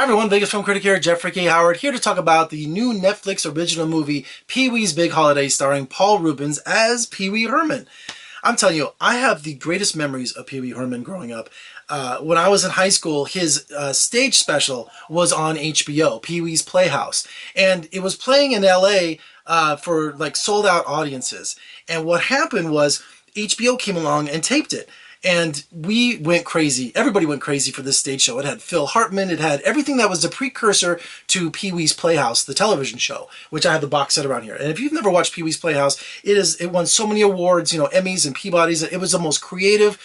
Hi everyone, Vegas Film Critic here, Jeffrey K. Howard, here to talk about the new Netflix original movie, Pee-wee's Big Holiday, starring Paul Reubens as Pee-wee Herman. I'm telling you, I have the greatest memories of Pee-wee Herman growing up. When I was in high school, his stage special was on HBO, Pee-wee's Playhouse, and it was playing in LA for like sold out audiences. And what happened was HBO came along and taped it. And we went crazy. Everybody went crazy for this stage show. It had Phil Hartman. It had everything that was the precursor to Pee-wee's Playhouse, the television show, which I have the box set around here. And if you've never watched Pee-wee's Playhouse, it won so many awards, Emmys and Peabodys. It was the most creative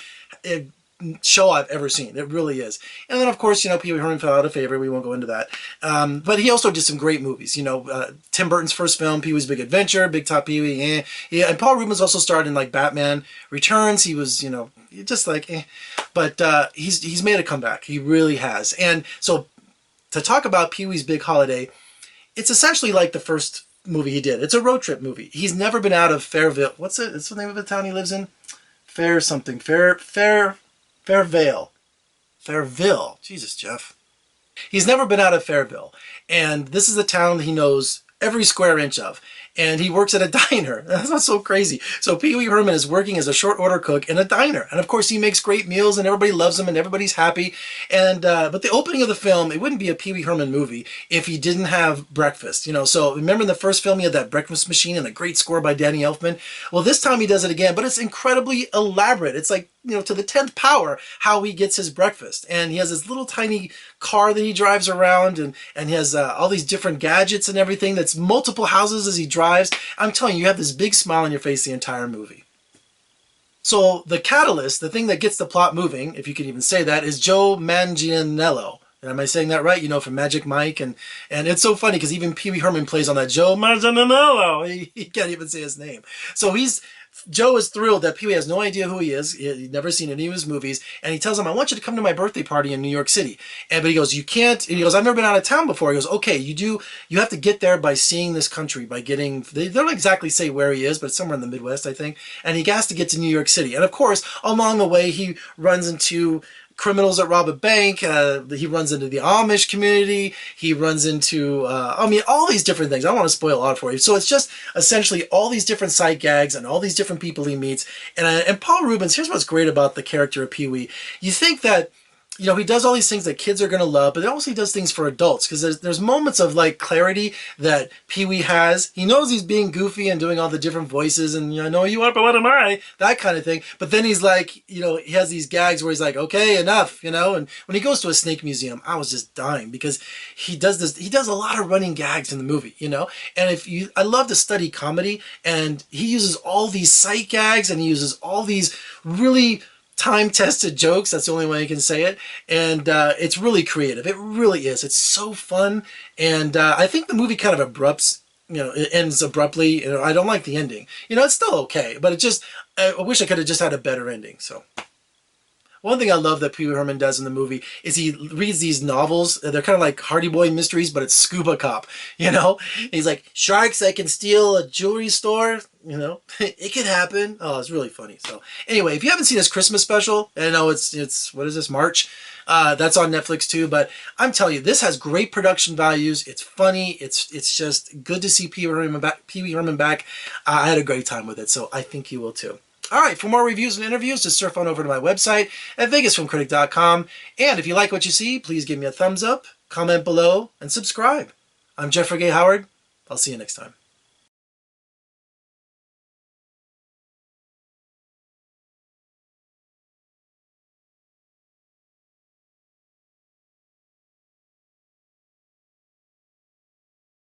show I've ever seen. It really is. And then, of course, Pee-wee Herman fell out of favor. We won't go into that. But he also did some great movies. Tim Burton's first film, Pee-wee's Big Adventure, Big Top Pee-wee, Yeah, and Paul Reubens also starred in, like, Batman Returns. He was, just like, But he's made a comeback. He really has. And so, to talk about Pee-wee's Big Holiday, it's essentially like the first movie he did. It's a road trip movie. He's never been out of Fairville. What's it? It's the name of the town he lives in? Fairville. Jesus, Jeff. He's never been out of Fairville. And this is a town he knows every square inch of. And he works at a diner. That's not so crazy. So Pee-wee Herman is working as a short order cook in a diner. And of course he makes great meals and everybody loves him and everybody's happy. And but the opening of the film, it wouldn't be a Pee-wee Herman movie if he didn't have breakfast. So remember in the first film he had that breakfast machine and a great score by Danny Elfman? Well, this time he does it again, but it's incredibly elaborate. It's like, to the 10th power how he gets his breakfast. And he has this little tiny car that he drives around and he has all these different gadgets and everything. That's multiple houses as he drives. I'm telling you, you have this big smile on your face the entire movie. So the catalyst, the thing that gets the plot moving, if you can even say that, is Joe Manganiello. Am I saying that right? From Magic Mike. And it's so funny because even Pee-wee Herman plays on that Joe Manganiello. He can't even say his name. So Joe is thrilled that Pee-wee has no idea who he is. He'd never seen any of his movies. And he tells him, I want you to come to my birthday party in New York City. But he goes, you can't. And he goes, I've never been out of town before. He goes, okay, you have to get there by seeing this country, by getting, they don't exactly say where he is, but it's somewhere in the Midwest, I think. And he has to get to New York City. And of course, along the way, he runs into criminals that rob a bank. He runs into the Amish community. He runs into, all these different things. I don't want to spoil a lot for you. So it's just essentially all these different sight gags and all these different people he meets. And Paul Reubens, here's what's great about the character of Pee-wee. You think that, he does all these things that kids are going to love, but also he does things for adults because there's moments of like clarity that Pee-wee has. He knows he's being goofy and doing all the different voices and I know you are, but what am I? That kind of thing. But then he's like, he has these gags where he's like, okay, enough, and when he goes to a snake museum, I was just dying because he does a lot of running gags in the movie, and I love to study comedy and he uses all these sight gags and he uses all these really time-tested jokes. That's the only way I can say it. And it's really creative. It really is. It's so fun. And I think the movie kind of it ends abruptly. I don't like the ending. It's still okay, but I wish I could have just had a better ending. So one thing I love that Pee-wee Herman does in the movie is he reads these novels. They're kind of like Hardy Boy mysteries, but it's Scuba Cop, He's like, sharks that can steal a jewelry store, it could happen. Oh, it's really funny. So anyway, if you haven't seen his Christmas special, I know it's what is this, March? That's on Netflix too, but I'm telling you, this has great production values. It's funny. It's just good to see Pee-wee Herman back. I had a great time with it, so I think you will too. All right, for more reviews and interviews, just surf on over to my website at vegasfilmcritic.com. And if you like what you see, please give me a thumbs up, comment below, and subscribe. I'm Jeffrey K. Howard. I'll see you next time.